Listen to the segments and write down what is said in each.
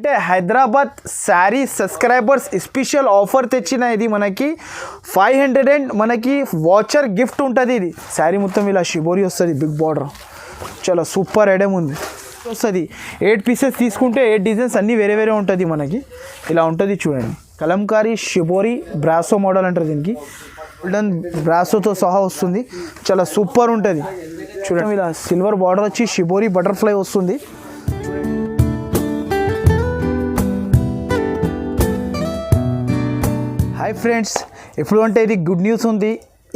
అంటే Hyderabad sari subscribers special offer తెచ్చిన ఇది మనకి 500 అండ్ మనకి వాచర్ గిఫ్ట్ ఉంటుంది. ఇది శారీ మొత్తం ఇలా షిబోరి వస్తుంది, బిగ్ బార్డర్, చాలా సూపర్ ఐటమ్ ఉంది వస్తుంది. 8 పీసెస్ తీసుకుంటే 8 డిజైన్స్ అన్నీ వేరే వేరే ఉంటుంది మనకి. ఇలా ఉంటుంది చూడండి, కలంకారీ షిబోరి బ్రాసో మోడల్ అంటారు దీనికి. గోల్డెన్ బ్రాసోతో సహా వస్తుంది, చాలా సూపర్ ఉంటుంది చూడండి. ఇలా సిల్వర్ బార్డర్ వచ్చి షిబోరి బటర్ఫ్లై వస్తుంది. హాయ్ ఫ్రెండ్స్, ఎప్పుడు అంటే ఇది గుడ్ న్యూస్ ఉంది.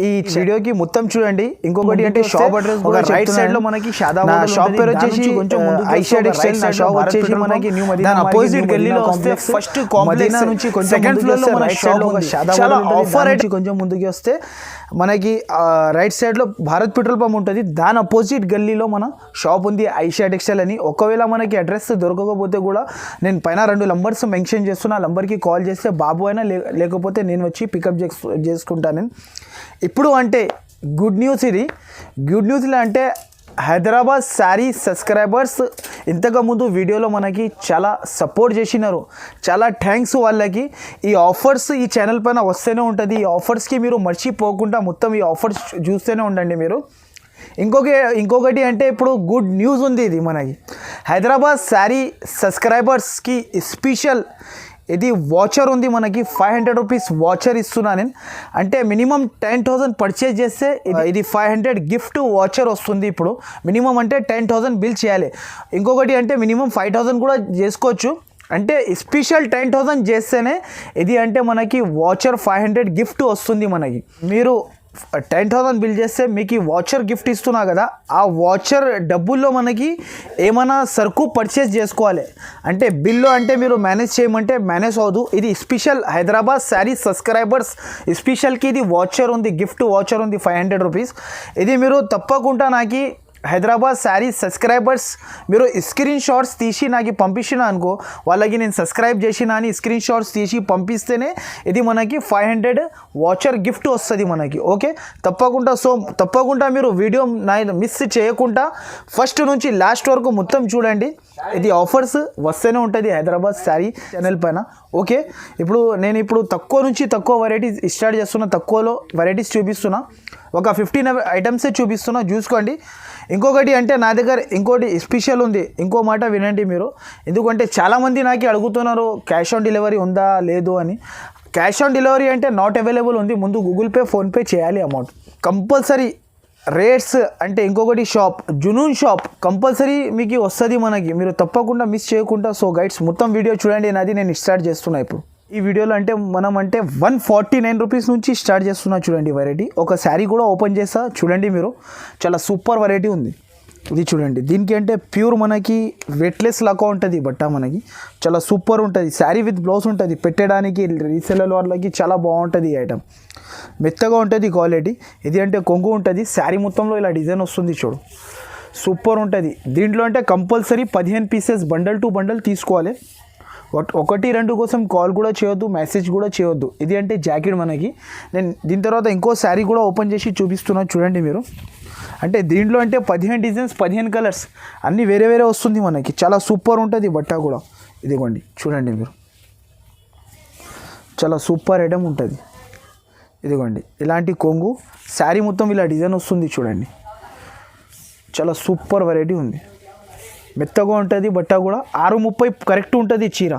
ఈ వీడియోకి మొత్తం చూడండి. ఇంకొకటి అంటే షాప్ అడ్రస్ కూడా రైట్ సైడ్ లో మనకి షాప్ పేరు వచ్చేసి కొంచెం ఐషా టెక్స్టైల్. నా షాప్ వచ్చేసి మనకి న్యూ మదీనా అపోజిట్ గల్లీలో వస్తే ఫస్ట్ కాంప్లెక్స్ నుంచి కొంచెం సెకండ్ ఫ్లోర్ లో మన షాప్ ఉంది. చాలా ఆఫర్ అయితే కొంచెం ముందుకి వస్తే మనకి రైట్ సైడ్ లో భారత్ పెట్రోల్ పంప్ ఉంటుంది, దాని అపోజిట్ గల్లీలో మన షాప్ ఉంది ఐషా టెక్స్టైల్ అని. ఒకవేళ మనకి అడ్రస్ దొరకకపోతే కూడా నేను పైన 2 నంబర్స్ మెన్షన్ చేస్తున్నా, నంబర్కి కాల్ చేస్తే బాబు అయినా లేకపోతే నేను వచ్చి పికప్ చేసుకుంటాను. ఇప్పుడు అంటే గుడ్ న్యూస్, ఇది గుడ్ న్యూస్లో అంటే హైదరాబాద్ శారీ సబ్స్క్రైబర్స్ ఇంతకుముందు వీడియోలో మనకి చాలా సపోర్ట్ చేసినారు, చాలా థ్యాంక్స్ వాళ్ళకి. ఈ ఆఫర్స్ ఈ ఛానల్ పైన వస్తూనే ఉంటుంది. ఈ ఆఫర్స్కి మీరు మర్చిపోకుండా మొత్తం ఈ ఆఫర్స్ చూస్తూనే ఉండండి మీరు. ఇంకొకటి అంటే ఇప్పుడు గుడ్ న్యూస్ ఉంది. ఇది మనకి హైదరాబాద్ శారీ సబ్స్క్రైబర్స్కి స్పెషల్ ఇది వాచర్ ఉంది మనకి. 500 రూపీస్ వాచర్ ఇస్తున్నా నేను. అంటే మినిమం 10,000 పర్చేజ్ చేస్తే ఇది 500 గిఫ్ట్ వాచర్ వస్తుంది. ఇప్పుడు మినిమం అంటే 10,000 బిల్ చేయాలి. ఇంకొకటి అంటే మినిమం 5,000 కూడా చేసుకోవచ్చు. అంటే స్పెషల్ 10,000 చేస్తేనే ఇది అంటే మనకి వాచర్ 500 గిఫ్ట్ వస్తుంది మనకి. మీరు 10,000 బిల్ చేస్తే మీకు ఈ వాచర్ గిఫ్ట్ ఇస్తున్నా కదా, ఆ వాచర్ డబ్బుల్లో మనకి ఏమైనా సరుకు పర్చేస్ చేసుకోవాలి. అంటే బిల్లు అంటే మీరు మేనేజ్ చేయమంటే మేనేజ్ అవ్వదు. ఇది స్పెషల్ హైదరాబాద్ శారీ సబ్స్క్రైబర్స్ స్పెషల్కి ఇది వాచర్ ఉంది, గిఫ్ట్ వాచర్ ఉంది 500 రూపీస్. ఇది మీరు తప్పకుండా నాకు హైదరాబాద్ శారీ సబ్స్క్రైబర్స్ మీరు స్క్రీన్ షాట్స్ తీసి నాకు పంపించిన అనుకో, వాళ్ళకి నేను సబ్స్క్రైబ్ చేసిన అని స్క్రీన్ షాట్స్ తీసి పంపిస్తేనే ఇది మనకి 500 వాచర్ గిఫ్ట్ వస్తుంది మనకి. ఓకే, తప్పకుండా మీరు వీడియో మిస్ చేయకుండా ఫస్ట్ నుంచి లాస్ట్ వరకు మొత్తం చూడండి. ఇది ఆఫర్స్ వస్తూనే ఉంటుంది హైదరాబాద్ శారీ ఛానల్ పైన. ఓకే, నేను తక్కువ నుంచి తక్కువ వెరైటీస్ స్టార్ట్ చేస్తున్నా, తక్కువలో వెరైటీస్ చూపిస్తున్నా. ఒక 15 ఐటమ్సే చూపిస్తున్నా, చూసుకోండి. ఇంకొకటి అంటే నా దగ్గర ఇంకోటి స్పెషల్ ఉంది. ఇంకో మాట వినండి మీరు, ఎందుకంటే చాలామంది నాకు అడుగుతున్నారు క్యాష్ ఆన్ డెలివరీ ఉందా లేదు అని. క్యాష్ ఆన్ డెలివరీ అంటే నాట్ అవైలబుల్ ఉంది. ముందు గూగుల్ పే ఫోన్పే చేయాలి అమౌంట్ కంపల్సరీ. రేట్స్ అంటే ఇంకొకటి షాప్ జునూన్ షాప్ కంపల్సరీ మీకు వస్తుంది మనకి, మీరు తప్పకుండా మిస్ చేయకుండా. సో గైడ్స్ మొత్తం వీడియో చూడండి, నాది నేను స్టార్ట్ చేస్తున్నా ఇప్పుడు ఈ వీడియోలో. అంటే మనం అంటే 149 రూపీస్ నుంచి స్టార్ట్ చేస్తున్నా చూడండి వెరైటీ. ఒక శారీ కూడా ఓపెన్ చేస్తా చూడండి మీరు, చాలా సూపర్ వెరైటీ ఉంది ఇది చూడండి. దీనికి అంటే ప్యూర్ మనకి వెట్లెస్ లాగా ఉంటుంది బట్ట మనకి, చాలా సూపర్ ఉంటుంది. శారీ విత్ బ్లౌజ్ ఉంటుంది, పెట్టడానికి రీసెలర్ వాళ్ళకి చాలా బాగుంటుంది ఈ ఐటమ్. మెత్తగా ఉంటుంది క్వాలిటీ. ఇది అంటే కొంగు ఉంటుంది, శారీ మొత్తంలో ఇలా డిజైన్ వస్తుంది చూడు, సూపర్ ఉంటుంది. దీంట్లో అంటే compulsory 15 pieces bundle to bundle తీసుకోవాలి. 1-2 కోసం కాల్ కూడా చేయొద్దు, మెసేజ్ కూడా చేయొద్దు. ఇది అంటే జాకెట్ మనకి. నేను దీని తర్వాత ఇంకో శారీ కూడా ఓపెన్ చేసి చూపిస్తున్నాను చూడండి మీరు. అంటే దీంట్లో అంటే 15 డిజైన్స్ 15 కలర్స్ అన్నీ వేరే వేరే వస్తుంది మనకి, చాలా సూపర్ ఉంటుంది బట్ట కూడా. ఇదిగోండి చూడండి మీరు, చాలా సూపర్ ఐటమ్ ఉంటుంది. ఇదిగోండి ఇలాంటి కొంగు, శారీ మొత్తం ఇలా డిజైన్ వస్తుంది చూడండి, చాలా సూపర్ వెరైటీ ఉంది. మెత్తగా ఉంటుంది బట్ట కూడా, 630 కరెక్ట్ ఉంటుంది చీర.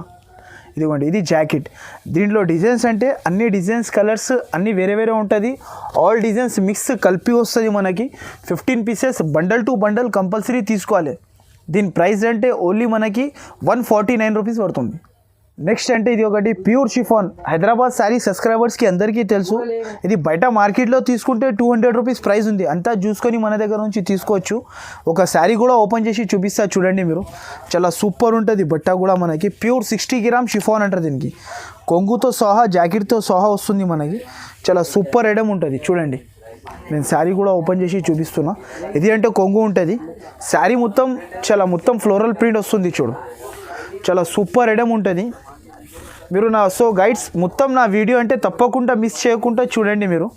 ఇదిగోండి ఇది జాకెట్. దీంట్లో డిజైన్స్ అంటే అన్ని డిజైన్స్ కలర్స్ అన్నీ వేరే వేరే ఉంటుంది. ఆల్ డిజైన్స్ మిక్స్ కలిపి వస్తుంది మనకి. 15 pieces bundle to bundle compulsory తీసుకోవాలి. దీని ప్రైస్ అంటే ఓన్లీ మనకి 149 రూపీస్ పడుతుంది. నెక్స్ట్ అంటే ఇది ఒకటి ప్యూర్ షిఫాన్. హైదరాబాద్ శారీ సబ్స్క్రైబర్స్కి అందరికీ తెలుసు, ఇది బయట మార్కెట్లో తీసుకుంటే 200 రూపీస్ ప్రైస్ ఉంది. అంతా చూసుకొని మన దగ్గర నుంచి తీసుకోవచ్చు. ఒక శారీ కూడా ఓపెన్ చేసి చూపిస్తా చూడండి మీరు, చాలా సూపర్ ఉంటుంది బట్ట కూడా మనకి. ప్యూర్ 60 గ్రామ్ షిఫాన్ అంటారు దీనికి. కొంగుతో సహా జాకెట్తో సహా వస్తుంది మనకి, చాలా సూపర్ ఐటమ్ ఉంటుంది చూడండి. నేను శారీ కూడా ఓపెన్ చేసి చూపిస్తున్నా. ఇది అంటే కొంగు ఉంటుంది, శారీ మొత్తం ఫ్లోరల్ ప్రింట్ వస్తుంది చూడు, చాలా సూపర్ ఐటమ్ ఉంటుంది. మీరు సో గైడ్స్ మొత్తం నా వీడియో అంటే తప్పకుండా మిస్ చేయకుండా చూడండి మీరు.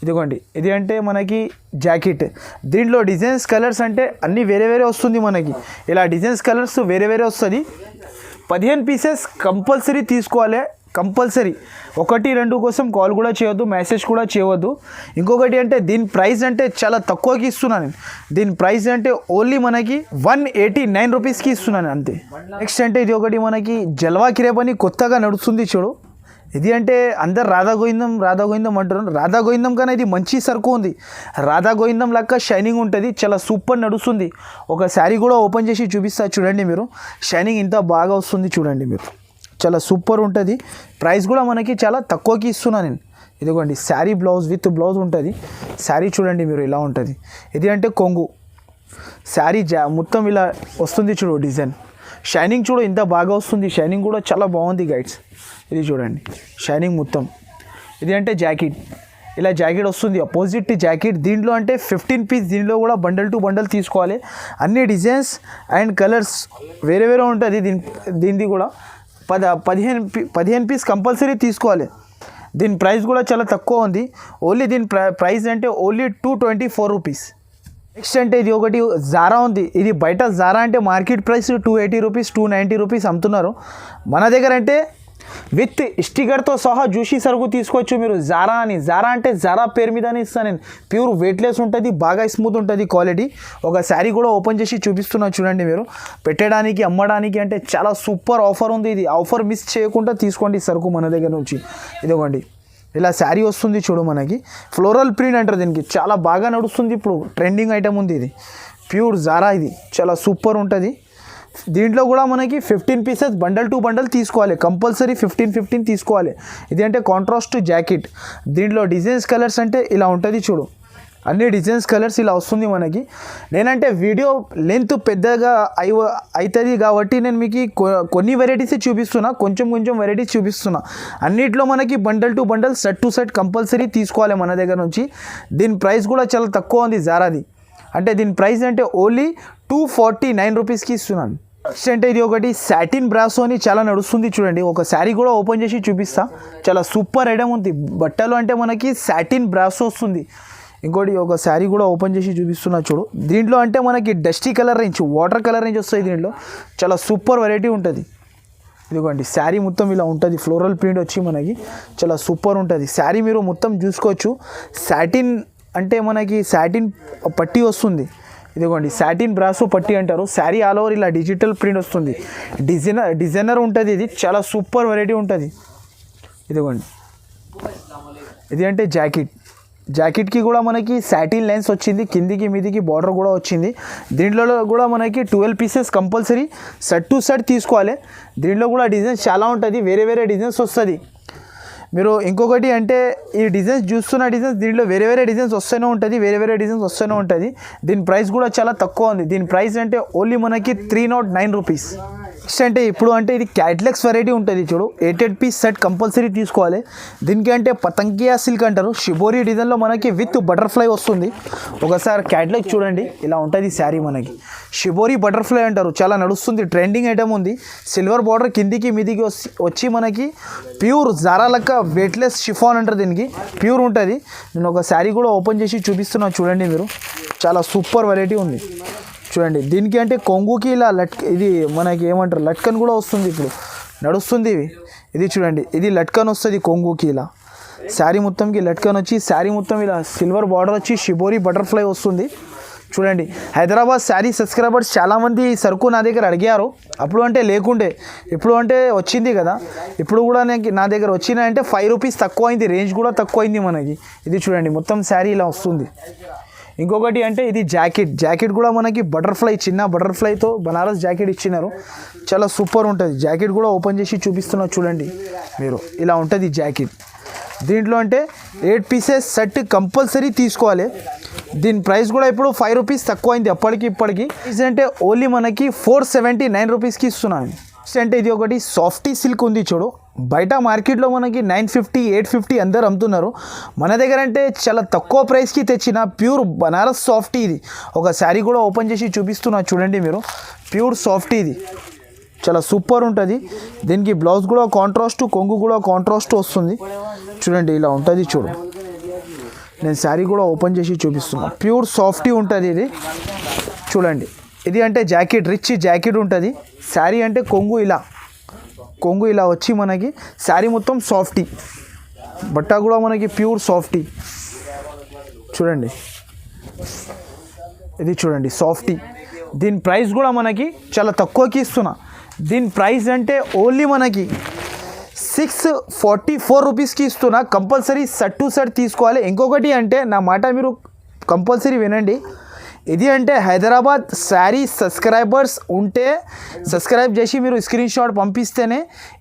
ఇదిగోండి ఇది అంటే మనకి జాకెట్. దీంట్లో డిజైన్స్ కలర్స్ అంటే అన్నీ వేరే వేరే వస్తుంది మనకి. ఇలా డిజైన్స్ కలర్స్ వేరే వేరే వస్తుంది. 15 పీసెస్ కంపల్సరీ తీసుకోవాలి, కంపల్సరీ. 1-2 కోసం కాల్ కూడా చేయొద్దు, మెసేజ్ కూడా చేయవద్దు. ఇంకొకటి అంటే దీని ప్రైస్ అంటే చాలా తక్కువకి ఇస్తున్నాను నేను. దీని ప్రైస్ అంటే ఓన్లీ మనకి 189 రూపీస్కి ఇస్తున్నాను అంతే. నెక్స్ట్ అంటే ఇది ఒకటి మనకి జల్వా క్రేప్ అని కొత్తగా నడుస్తుంది చూడు. ఇది అంటే అందరు రాధా గోవిందం అంటారు. రాధా గోవిందం కన్నా ఇది మంచి సరుకు ఉంది. రాధా గోవిందం లెక్క షైనింగ్ ఉంటుంది, చాలా సూపర్ నడుస్తుంది. ఒక శారీ కూడా ఓపెన్ చేసి చూపిస్తా చూడండి మీరు. షైనింగ్ ఇంత బాగా వస్తుంది చూడండి మీరు, చాలా సూపర్ ఉంటుంది. ప్రైస్ కూడా మనకి చాలా తక్కువకి ఇస్తున్నాను నేను. ఇదిగోండి శారీ బ్లౌజ్ విత్ బ్లౌజ్ ఉంటుంది. శారీ చూడండి మీరు ఇలా ఉంటుంది. ఇది అంటే కొంగు శారీ మొత్తం ఇలా వస్తుంది చూడు. డిజైన్ షైనింగ్ చూడు ఇంత బాగా వస్తుంది. షైనింగ్ కూడా చాలా బాగుంది గైడ్స్. ఇది చూడండి షైనింగ్ మొత్తం. ఇది అంటే జాకెట్, ఇలా జాకెట్ వస్తుంది, అపోజిట్ జాకెట్. దీంట్లో అంటే 15 పీస్, దీంట్లో కూడా బండల్ టు బండల్ తీసుకోవాలి. అన్ని డిజైన్స్ అండ్ కలర్స్ వేరే వేరే ఉంటుంది. దీనిది కూడా 15 పీస్ కంపల్సరీ తీసుకోవాలి. దీని ప్రైస్ కూడా చాలా తక్కువ ఉంది. ఓన్లీ దీని ప్రైస్ అంటే ఓన్లీ 224 రూపీస్. నెక్స్ట్ అంటే ఇది ఒకటి జారా ఉంది. ఇది బయట జారా అంటే మార్కెట్ ప్రైస్ 280 రూపీస్ 290 రూపీస్ అమ్ముతున్నారు. మన దగ్గర అంటే విత్ స్టిక్కర్తో సహా జ్యూసీ సరుకు తీసుకోవచ్చు మీరు. జారా అని, జారా అంటే జారా పేరు మీదనే ఇస్తాను నేను. ప్యూర్ వెయిట్లెస్ ఉంటుంది, బాగా స్మూత్ ఉంటుంది క్వాలిటీ. ఒక శారీ కూడా ఓపెన్ చేసి చూపిస్తున్నా చూడండి మీరు. పెట్టడానికి అమ్మడానికి అంటే చాలా సూపర్ ఆఫర్ ఉంది. ఇది ఆఫర్ మిస్ చేయకుండా తీసుకోండి సరుకు మన దగ్గర నుంచి. ఇదిగోండి ఇలా శారీ వస్తుంది చూడు మనకి. ఫ్లోరల్ ప్రింట్ అంటారు దీనికి, చాలా బాగా నడుస్తుంది ఇప్పుడు, ట్రెండింగ్ ఐటమ్ ఉంది ఇది. ప్యూర్ జారా ఇది చాలా సూపర్ ఉంటుంది. దీంట్లో కూడా మనకి 15 పీసెస్ బండల్ టు బండల్ తీసుకోవాలి, కంపల్సరీ 15 తీసుకోవాలి. ఇది అంటే కాంట్రాస్ట్ జాకెట్. దీంట్లో డిజైన్స్ కలర్స్ అంటే ఇలా ఉంటుంది చూడు. అన్ని డిజైన్స్ కలర్స్ ఇలా వస్తుంది మనకి. నేనంటే వీడియో లెంత్ పెద్దగా అవుతుంది కాబట్టి నేను మీకు కొన్ని వెరైటీస్ చూపిస్తున్నా, కొంచెం వెరైటీస్ చూపిస్తున్నా. అన్నిట్లో మనకి bundle to bundle set to set compulsory తీసుకోవాలి మన దగ్గర నుంచి. దీని ప్రైస్ కూడా చాలా తక్కువ ఉంది జారాది. అంటే దీని ప్రైస్ అంటే ఓన్లీ 249 రూపీస్కి ఇస్తున్నాను. నెక్స్ట్ అంటే ఇది ఒకటి సాటిన్ బ్రాసో అని చాలా నడుస్తుంది చూడండి. ఒక శారీ కూడా ఓపెన్ చేసి చూపిస్తా, చాలా సూపర్ ఐటమ్ ఉంది. బట్టలు అంటే మనకి సాటిన్ బ్రాసో వస్తుంది. ఇంకోటి ఒక శారీ కూడా ఓపెన్ చేసి చూపిస్తున్నా చూడు. దీంట్లో అంటే మనకి dusty colour range, water colour range వస్తాయి. దీంట్లో చాలా సూపర్ వెరైటీ ఉంటుంది. ఇదిగోండి శారీ మొత్తం ఇలా ఉంటుంది, ఫ్లోరల్ ప్రింట్ వచ్చి మనకి చాలా సూపర్ ఉంటుంది. శారీ మీరు మొత్తం చూసుకోవచ్చు. సాటిన్ అంటే మనకి సాటిన్ పట్టీ వస్తుంది. ఇదిగోండి సాటిన్ బ్రాసో పట్టీ అంటారు. శారీ ఆల్ ఓవర్ ఇలా డిజిటల్ ప్రింట్ వస్తుంది. డిజైనర్ ఉంటుంది. ఇది చాలా సూపర్ వెరైటీ ఉంటుంది. ఇదిగోండి ఇది అంటే జాకెట్కి కూడా మనకి సాటిన్ లైన్స్ వచ్చింది, కిందికి మీదికి బార్డర్ కూడా వచ్చింది. దీంట్లో కూడా మనకి 12 pieces compulsory set to set తీసుకోవాలి. దీంట్లో కూడా డిజైన్స్ చాలా ఉంటుంది, వేరే డిజైన్స్ వస్తుంది. మీరు ఇంకొకటి అంటే ఈ డిజైన్స్ చూస్తున్న డిజైన్స్ దీంట్లో వేరే డిజైన్స్ వస్తూనే ఉంటుంది. దీని ప్రైస్ కూడా చాలా తక్కువ ఉంది. దీని ప్రైస్ అంటే ఓన్లీ మనకి 309 రూపీస్. నెక్స్ట్ అంటే ఇప్పుడు అంటే ఇది క్యాట్లాగ్స్ వెరైటీ ఉంటుంది చూడు. 8 పీస్ సెట్ కంపల్సరీ తీసుకోవాలి. దీనికి అంటే పతంకియా సిల్క్ అంటారు. షిబోరి డిజైన్లో మనకి విత్ బటర్ఫ్లై వస్తుంది. ఒకసారి క్యాట్లాగ్ చూడండి ఇలా ఉంటుంది శారీ మనకి. షిబోరి బటర్ఫ్లై అంటారు, చాలా నడుస్తుంది, ట్రెండింగ్ ఐటమ్ ఉంది. సిల్వర్ బార్డర్ కిందికి మీదికి వచ్చి మనకి ప్యూర్ జారా లెక్క వెయిట్లెస్ షిఫాన్ అంటారు దీనికి, ప్యూర్ ఉంటుంది. నేను ఒక శారీ కూడా ఓపెన్ చేసి చూపిస్తున్నా చూడండి మీరు. చాలా సూపర్ వెరైటీ ఉంది చూడండి. దీనికి అంటే కొంగుకి ఇలా ఇది మనకి ఏమంటారు లట్కన్ కూడా వస్తుంది, ఇప్పుడు నడుస్తుంది. ఇది చూడండి, ఇది లట్కన్ వస్తుంది కొంగుకి. ఇలా శారీ మొత్తంకి లట్కన్ వచ్చి శారీ మొత్తం ఇలా సిల్వర్ బార్డర్ వచ్చి షిబోరి బటర్ఫ్లై వస్తుంది చూడండి. హైదరాబాద్ శారీ సబ్స్క్రైబర్స్ చాలామంది ఈ సరుకు నా దగ్గర అడిగారు. అప్పుడు అంటే లేకుండే, ఇప్పుడు అంటే వచ్చింది కదా. ఇప్పుడు కూడా నా దగ్గర వచ్చినాయంటే 5 రూపీస్ తక్కువ అయింది, రేంజ్ కూడా తక్కువ అయింది మనకి. ఇది చూడండి మొత్తం శారీ ఇలా వస్తుంది. ఇంకొకటి అంటే ఇది జాకెట్ కూడా మనకి బటర్ఫ్లై, చిన్న బటర్ఫ్లైతో బనారస్ జాకెట్ ఇచ్చినారు, చాలా సూపర్ ఉంటుంది. జాకెట్ కూడా ఓపెన్ చేసి చూపిస్తున్నా చూడండి మీరు. ఇలా ఉంటుంది జాకెట్. దీంట్లో అంటే 8 పీసెస్ సెట్ కంపల్సరీ తీసుకోవాలి. దీని ప్రైస్ కూడా ఇప్పుడు 5 రూపీస్ తక్కువ అయింది అప్పటికి ఇప్పటికి. ఇది అంటే ఓన్లీ మనకి 479 రూపీస్కి ఇస్తున్నాను. అంటే ఇది ఒకటి సాఫ్టీ సిల్క్ ఉంది చూడు. బయట మార్కెట్లో మనకి 950 850 అందరు అమ్ముతున్నారు. మన దగ్గర అంటే చాలా తక్కువ ప్రైస్కి తెచ్చిన ప్యూర్ బనారస్ సాఫ్టీ ఇది. ఒక శారీ కూడా ఓపెన్ చేసి చూపిస్తున్నా చూడండి మీరు. ప్యూర్ సాఫ్టీ ఇది చాలా సూపర్ ఉంటుంది. దీనికి బ్లౌజ్ కూడా కాంట్రాస్ట్, కొంగు కూడా కాంట్రాస్ట్ వస్తుంది చూడండి. ఇలా ఉంటుంది చూడు. నేను శారీ కూడా ఓపెన్ చేసి చూపిస్తున్నా. ప్యూర్ సాఫ్టీ ఉంటుంది ఇది చూడండి. ఇది అంటే జాకెట్, రిచ్ జాకెట్ ఉంటుంది. శారీ అంటే కొంగు ఇలా కొంగు ఇలా వచ్చి మనకి శారీ మొత్తం సాఫ్టీ, బట్ట కూడా మనకి ప్యూర్ సాఫ్టీ చూడండి. ఇది చూడండి సాఫ్టీ. దీని ప్రైస్ కూడా మనకి చాలా తక్కువకి ఇస్తున్నా. దీని ప్రైస్ అంటే ఓన్లీ మనకి 644 రూపీస్కి ఇస్తున్నా. కంపల్సరీ సెట్ టు సెట్ తీసుకోవాలి. ఇంకొకటి అంటే నా మాట మీరు కంపల్సరీ వినండి. ఇది అంటే హైదరాబాద్ శారీ సబ్స్క్రైబర్స్ ఉంటే సబ్స్క్రైబ్ చేసి మీరు స్క్రీన్ షాట్ పంపిస్తేనే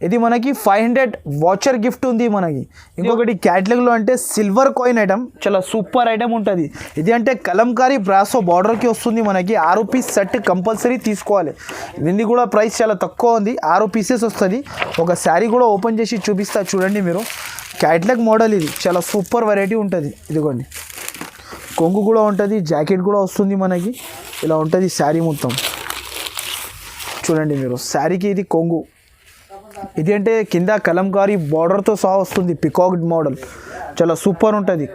ఇది మనకి 500 వాచర్ గిఫ్ట్ ఉంది మనకి. ఇంకొకటి క్యాటలాగ్లో అంటే సిల్వర్ కాయిన్ ఐటమ్, చాలా సూపర్ ఐటమ్ ఉంటుంది. ఇది అంటే కలంకారీ బ్రాసో బార్డర్కి వస్తుంది మనకి. 6 పీస్ సెట్ కంపల్సరీ తీసుకోవాలి. దీన్ని కూడా ప్రైస్ చాలా తక్కువ ఉంది, 6 పీసెస్ వస్తుంది. ఒక శారీ కూడా ఓపెన్ చేసి చూపిస్తా చూడండి మీరు. క్యాటలాగ్ మోడల్ ఇది, చాలా సూపర్ వెరైటీ ఉంటుంది. ఇదిగోండి కొంగు కూడా ఉంటుంది, జాకెట్ కూడా వస్తుంది మనకి. ఇలా ఉంటుంది శారీ మొత్తం చూడండి మీరు. శారీకి ఇది కొంగు. ఇది అంటే కింద కలంకారీ బార్డర్తో సహా వస్తుంది, పికాక్ మోడల్, చాలా సూపర్ ఉంటుంది.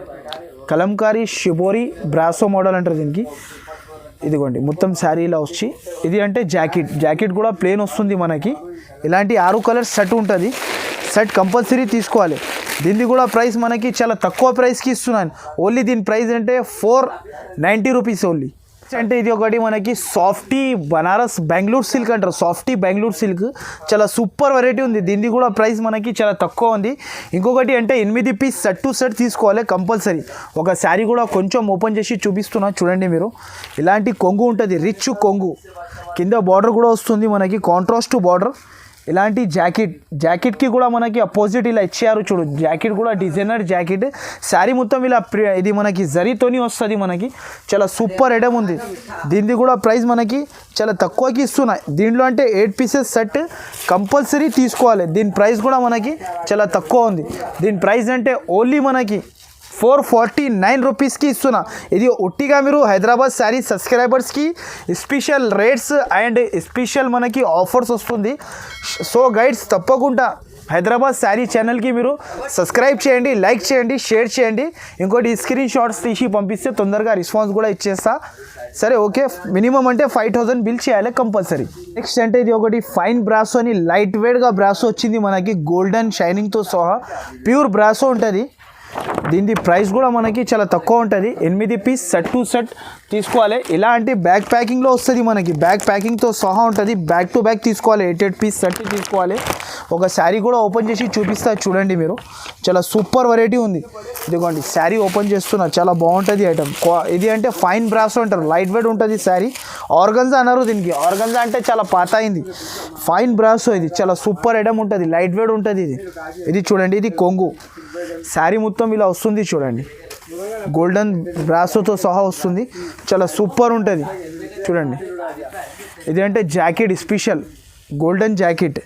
కలంకారీ షిబోరి బ్రాసో మోడల్ అంటారు దీనికి. ఇదిగోండి మొత్తం శారీ ఇలా వచ్చి. ఇది అంటే జాకెట్ కూడా ప్లెయిన్ వస్తుంది మనకి. ఇలాంటి 6 కలర్స్ సెట్ ఉంటుంది. సెట్ కంపల్సరీ తీసుకోవాలి. దీన్ని కూడా ప్రైస్ మనకి చాలా తక్కువ ప్రైస్కి ఇస్తున్నాను. ఓన్లీ దీని ప్రైస్ అంటే 490 రూపీస్ ఓన్లీ. అంటే ఇది ఒకటి మనకి సాఫ్టీ బనారస్ బెంగళూరు సిల్క్ అంటారు. సాఫ్టీ బెంగళూరు సిల్క్ చాలా సూపర్ వెరైటీ ఉంది. దీన్ని కూడా ప్రైస్ మనకి చాలా తక్కువ ఉంది. ఇంకొకటి అంటే 8 పీస్ సెట్ టు సెట్ తీసుకోవాలి కంపల్సరీ. ఒక శారీ కూడా కొంచెం ఓపెన్ చేసి చూపిస్తున్నా చూడండి మీరు. ఇలాంటి కొంగు ఉంటుంది, రిచ్ కొంగు. కింద బార్డర్ కూడా వస్తుంది మనకి, కాంట్రాస్ట్ బార్డర్. ఇలాంటి జాకెట్కి కూడా మనకి అపోజిట్ ఇలా ఇచ్చారు చూడు. జాకెట్ కూడా డిజైనర్ జాకెట్. శారీ మొత్తం ఇలా ఇది మనకి జరీతోని వస్తుంది మనకి. చాలా సూపర్ ఐటమ్ ఉంది. దీనిది కూడా ప్రైస్ మనకి చాలా తక్కువకి ఇస్తున్నాయి. దీంట్లో అంటే 8 పీసెస్ సెట్ కంపల్సరీ తీసుకోవాలి. దీని ప్రైస్ కూడా మనకి చాలా తక్కువ ఉంది. దీని ప్రైస్ అంటే ఓన్లీ మనకి 449 రూపీస్కి ఇస్తున్నా. ఇది ఒట్టిగా మీరు హైదరాబాద్ శారీ సబ్స్క్రైబర్స్కి స్పెషల్ రేట్స్ అండ్ స్పెషల్ మనకి ఆఫర్స్ వస్తుంది. సో గైడ్స్ తప్పకుండా హైదరాబాద్ శారీ ఛానల్కి మీరు సబ్స్క్రైబ్ చేయండి, లైక్ చేయండి, షేర్ చేయండి. ఇంకోటి స్క్రీన్ షాట్స్ తీసి పంపిస్తే తొందరగా రెస్పాన్స్ కూడా ఇచ్చేస్తా. సరే ఓకే. మినిమం అంటే 5000 బిల్ చేయాలి కంపల్సరీ. నెక్స్ట్ అంటే ఇది ఒకటి ఫైన్ బ్రాసో అని లైట్ వెయిట్గా బ్రాసో వచ్చింది మనకి. గోల్డెన్ షైనింగ్తో సహా ప్యూర్ బ్రాసో ఉంటుంది. దీని ప్రైస్ కూడా మనకి చాలా తక్కువ ఉంటుంది. 8 పీస్ సెట్ టు సెట్ తీసుకోవాలి. ఇలాంటి బ్యాగ్ ప్యాకింగ్లో వస్తుంది మనకి. బ్యాగ్ ప్యాకింగ్తో సహా ఉంటుంది. బ్యాగ్ టు బ్యాగ్ తీసుకోవాలి. 8 పీస్ సెట్ తీసుకోవాలి. ఒక శారీ కూడా ఓపెన్ చేసి చూపిస్తా చూడండి మీరు. చాలా సూపర్ వెరైటీ ఉంది. ఇదిగోండి శారీ ఓపెన్ చేస్తున్నా, చాలా బాగుంటుంది ఐటమ్. ఇది అంటే ఫైన్ బ్రాసో అంటారు, లైట్ వెయిట్ ఉంటుంది శారీ. ఆర్గన్జా అన్నారు దీనికి. ఆర్గన్జా అంటే చాలా పాత అయింది. ఫైన్ బ్రాసో ఇది చాలా సూపర్ ఐటమ్ ఉంటుంది, లైట్ వెయిట్ ఉంటుంది. ఇది చూడండి, ఇది కొంగు. శారీ మొత్తం ఇలా వస్తుంది చూడండి. గోల్డెన్ బ్రాసోతో సహా వస్తుంది, చాలా సూపర్ ఉంటుంది చూడండి. ఇది అంటే జాకెట్ స్పెషల్ గోల్డెన్ జాకెట్.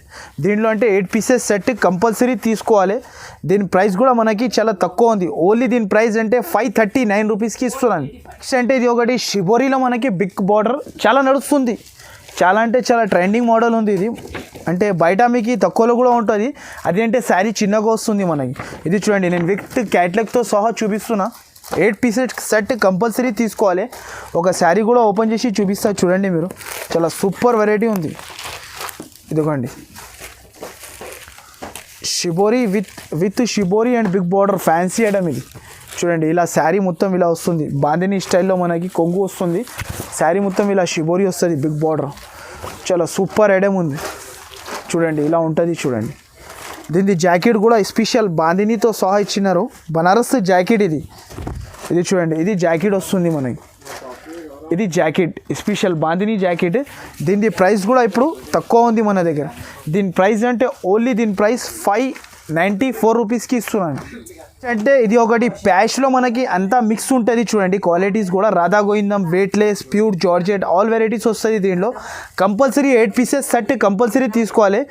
దీంట్లో అంటే 8 పీసెస్ సెట్ కంపల్సరీ తీసుకోవాలి. దీని ప్రైస్ కూడా మనకి చాలా తక్కువ ఉంది. ఓన్లీ దీని ప్రైస్ అంటే 539 రూపీస్కి ఇస్తున్నాను. నెక్స్ట్ అంటే ఇది ఒకటి షిబోరీలో మనకి బిగ్ బార్డర్ చాలా నడుస్తుంది. చాలా అంటే చాలా ట్రెండింగ్ మోడల్ ఉంది ఇది. అంటే బయట మీకు తక్కువలో కూడా ఉంటుంది. అది అంటే శారీ చిన్నగా వస్తుంది మనకి. ఇది చూడండి, నేను విత్ క్యాట్లాగ్తో సహా చూపిస్తున్నా. 8 పీసెస్ సెట్ కంపల్సరీ తీసుకోవాలి. ఒక శారీ కూడా ఓపెన్ చేసి చూపిస్తా చూడండి మీరు. చాలా సూపర్ వెరైటీ ఉంది. ఇదిగోండి shibori with shibori and big border fancy item ఇది. చూడండి ఇలా శారీ మొత్తం ఇలా వస్తుంది. బాందిని స్టైల్లో మనకి కొంగు వస్తుంది. శారీ మొత్తం ఇలా షిబోరీ వస్తుంది, బిగ్ బార్డర్. చాలా సూపర్ ఐటమ్ ఉంది చూడండి. ఇలా ఉంటుంది చూడండి. దీని జాకెట్ కూడా స్పెషల్ బాందినితో సహా ఇచ్చినారు. బనారస్ జాకెట్ ఇది. ఇది చూడండి, ఇది జాకెట్ వస్తుంది మనకి. ఇది జాకెట్ స్పెషల్ బాందిని జాకెట్. దీని ప్రైస్ కూడా ఇప్పుడు తక్కువ ఉంది మన దగ్గర. దీని ప్రైస్ అంటే ఓన్లీ దీని ప్రైస్ 594 రూపీస్కి ఇస్తున్నాను. అంటే ఇది ఒకటి ప్యాచ్లో మనకి అంతా మిక్స్ ఉంటుంది చూడండి. క్వాలిటీస్ కూడా Radha Govindam, weightless, pure georgette, all varieties వస్తుంది దీనిలో. కంపల్సరీ 8 పీసెస్ సెట్ కంపల్సరీ తీసుకోవాలి.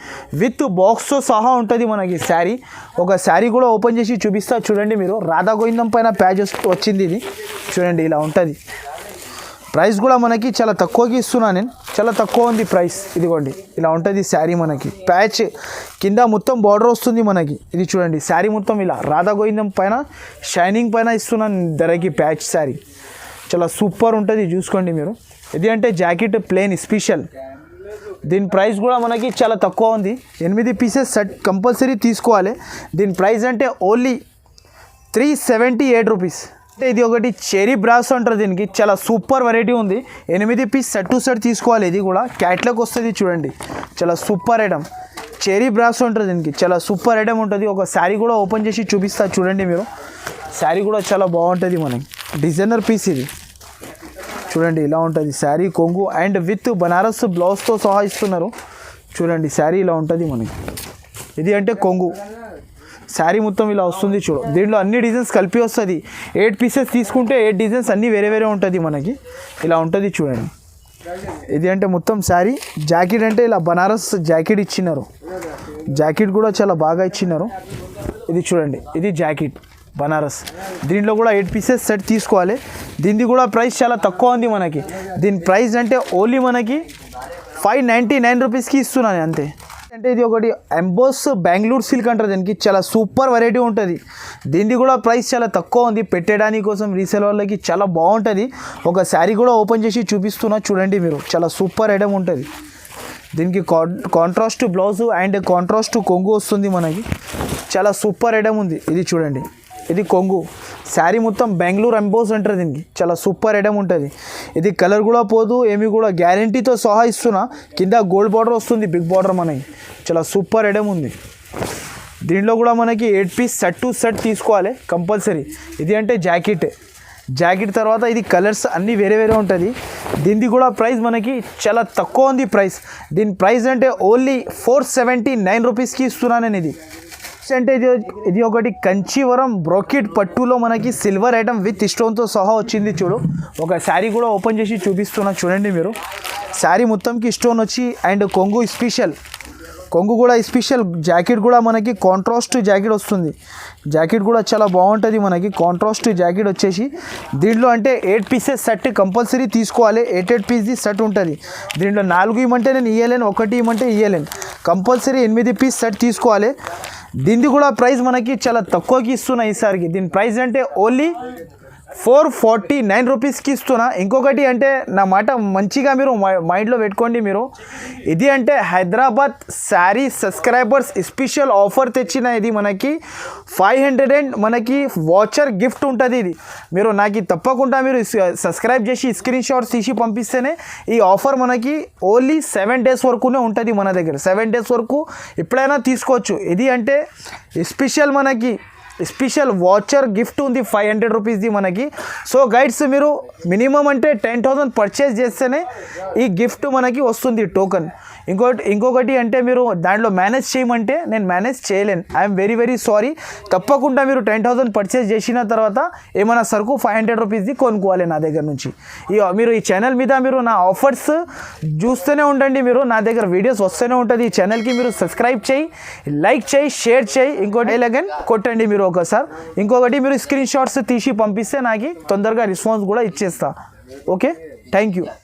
విత్ బాక్స్తో సహా ఉంటుంది మనకి శారీ. ఒక శారీ కూడా ఓపెన్ చేసి చూపిస్తా చూడండి మీరు. రాధా గోవిందం పైన ప్యాచ్ వచ్చింది ఇది చూడండి. ఇలా ఉంటుంది. ప్రైస్ కూడా మనకి చాలా తక్కువకి ఇస్తున్నాను నేను. చాలా తక్కువ ఉంది ప్రైస్. ఇదిగోండి ఇలా ఉంటుంది శారీ మనకి. ప్యాచ్ కింద మొత్తం బార్డర్ వస్తుంది మనకి. ఇది చూడండి శారీ మొత్తం ఇలా రాధా గోవిందం పైన షైనింగ్ పైన ఇస్తున్నాను ధరకి ప్యాచ్ శారీ. చాలా సూపర్ ఉంటుంది, చూసుకోండి మీరు. ఇది అంటే జాకెట్ ప్లెయిన్ స్పెషల్ దీని ప్రైస్ కూడా మనకి చాలా తక్కువ ఉంది. 8 పీసెస్ సెట్ కంపల్సరీ తీసుకోవాలి. దీని ప్రైస్ అంటే ఓన్లీ 378 రూపీస్. అంటే ఇది ఒకటి చెరీ బ్రాస్ అంటారు దీనికి, చాలా సూపర్ వెరైటీ ఉంది. 8 పీస్ సెట్ టు సెట్ తీసుకోవాలి. ఇది కూడా క్యాట్లాగ్ వస్తుంది చూడండి, చాలా సూపర్ ఐటమ్. చెరీ బ్రాస్ ఉంటుంది దీనికి, చాలా సూపర్ ఐటమ్ ఉంటుంది. ఒక శారీ కూడా ఓపెన్ చేసి చూపిస్తా చూడండి మీరు. శారీ కూడా చాలా బాగుంటుంది మనకి, డిజైనర్ పీస్ ఇది చూడండి. ఇలా ఉంటుంది శారీ, కొంగు అండ్ విత్ బనారస్ బ్లౌజ్తో సహా ఇస్తున్నారు చూడండి. శారీ ఇలా ఉంటుంది మనకి. ఇది అంటే కొంగు, శారీ మొత్తం ఇలా వస్తుంది చూడు. దీంట్లో అన్ని డిజైన్స్ కలిపి వస్తుంది. 8 పీసెస్ తీసుకుంటే 8 డిజైన్స్ అన్నీ వేరే వేరే ఉంటుంది మనకి. ఇలా ఉంటుంది చూడండి. ఇది అంటే మొత్తం శారీ. జాకెట్ అంటే ఇలా బనారస్ జాకెట్ ఇచ్చినారు, జాకెట్ కూడా చాలా బాగా ఇచ్చినారు. ఇది చూడండి, ఇది జాకెట్ బనారస్. దీంట్లో కూడా 8 పీసెస్ సెట్ తీసుకోవాలి. దీనిది కూడా ప్రైస్ చాలా తక్కువ ఉంది మనకి. దీని ప్రైస్ అంటే ఓన్లీ మనకి 599 రూపీస్కి ఇస్తున్నాను అంతే. అంటే ఇది ఒకటి ఎంబోస్ బెంగళూరు సిల్క్ అంటారు దీనికి, చాలా సూపర్ వెరైటీ ఉంటుంది. దీనిది కూడా ప్రైస్ చాలా తక్కువ ఉంది. పెట్టడానికి కోసం రీసేల్ వాళ్ళకి చాలా బాగుంటుంది. ఒక శారీ కూడా ఓపెన్ చేసి చూపిస్తున్నా చూడండి మీరు, చాలా సూపర్ ఐటమ్ ఉంటుంది. దీనికి కాంట్రాస్ట్ బ్లౌజ్ అండ్ కాంట్రాస్ట్ కొంగు వస్తుంది మనకి, చాలా సూపర్ ఐటమ్ ఉంది. ఇది చూడండి, ఇది కొంగు. శారీ మొత్తం బెంగళూరు ఎంబోస్ అంటారు దీనికి, చాలా సూపర్ ఐటమ్ ఉంటుంది. ఇది కలర్ కూడా పోదు ఏమి కూడా, గ్యారంటీతో సహా ఇస్తున్నా. కింద గోల్డ్ బార్డర్ వస్తుంది, బిగ్ బార్డర్ మనకి, చాలా సూపర్ ఐటమ్ ఉంది. దీంట్లో కూడా మనకి 8 పీస్ సెట్ టు సెట్ తీసుకోవాలి కంపల్సరీ. ఇది అంటే జాకెట్, జాకెట్ తర్వాత ఇది కలర్స్ అన్నీ వేరే వేరే ఉంటుంది. దీనిది కూడా ప్రైస్ మనకి చాలా తక్కువ ఉంది ప్రైస్. దీని ప్రైస్ అంటే ఓన్లీ 479 రూపీస్కి ఇస్తున్నాను నేను. ఇది అంటే ఇది ఒకటి కంచీవరం బ్రోకెట్ పట్టులో మనకి సిల్వర్ ఐటమ్ విత్ స్టోన్తో సహా వచ్చింది చూడు. ఒక శారీ కూడా ఓపెన్ చేసి చూపిస్తున్నా చూడండి మీరు. శారీ మొత్తంకి స్టోన్ వచ్చి అండ్ కొంగు స్పెషల్, కొంగు కూడా స్పెషల్. జాకెట్ కూడా మనకి కాంట్రాస్ట్ జాకెట్ వస్తుంది. జాకెట్ కూడా చాలా బాగుంటుంది మనకి, కాంట్రాస్ట్ జాకెట్ వచ్చేసి. దీంట్లో అంటే 8 పీసెస్ సెట్ కంపల్సరీ తీసుకోవాలి. 8 పీస్ది సెట్ ఉంటుంది. దీంట్లో 4 ఇవ్వమంటే నేను ఇవ్వలేను, 1 ఇవ్వమంటే ఇవ్వలేను. కంపల్సరీ 8 పీస్ సెట్ తీసుకోవాలి. దీనిది కూడా ప్రైస్ మనకి చాలా తక్కువకి ఇస్తున్నా ఈసారికి. దీని ప్రైస్ అంటే ఓన్లీ 449 రూపీస్కి ఇస్తున్నా. ఇంకొకటి అంటే నా మాట మంచిగా మీరు మైండ్లో పెట్టుకోండి మీరు. ఇది అంటే Hyderabad sari subscribers special offer తెచ్చిన ఇది మనకి 500 మనకి వాచర్ గిఫ్ట్ ఉంటుంది. ఇది మీరు నాకు తప్పకుండా మీరు సబ్స్క్రైబ్ చేసి స్క్రీన్ షాట్స్ తీసి పంపిస్తేనే ఈ ఆఫర్ మనకి ఓన్లీ 7 డేస్ వరకునే ఉంటుంది మన దగ్గర. 7 డేస్ వరకు ఎప్పుడైనా తీసుకోవచ్చు. ఇది అంటే స్పెషల్ మనకి స్పెషల్ వాచర్ గిఫ్ట్ ఉంది 500 రూపీస్ది మనకి. సో గైడ్స్ మీరు మినిమం అంటే 10,000 పర్చేస్ చేస్తేనే ఈ గిఫ్ట్ మనకి వస్తుంది టోకన్. ఇంకొకటి అంటే మీరు దాంట్లో మేనేజ్ చేయమంటే నేను మేనేజ్ చేయలేను. I'm very sorry. తప్పకుండా మీరు 10,000 పర్చేస్ చేసిన తర్వాత ఏమైనా సరుకు 500 రూపీస్ది కొనుక్కోవాలి నా దగ్గర నుంచి. మీరు ఈ ఛానల్ మీద మీరు నా ఆఫర్స్ చూస్తూనే ఉండండి. మీరు నా దగ్గర వీడియోస్ వస్తూనే ఉంటుంది. ఈ ఛానల్కి మీరు సబ్స్క్రైబ్ చేయి, లైక్ చేయి, షేర్ చేయి. ఇంకోటి ఎలాగని కొట్టండి మీరు ఒకసారి. ఇంకొకటి మీరు స్క్రీన్ షాట్స్ తీసి పంపిస్తే నాకు తొందరగా రెస్పాన్స్ కూడా ఇచ్చేస్తా. Okay, thank you.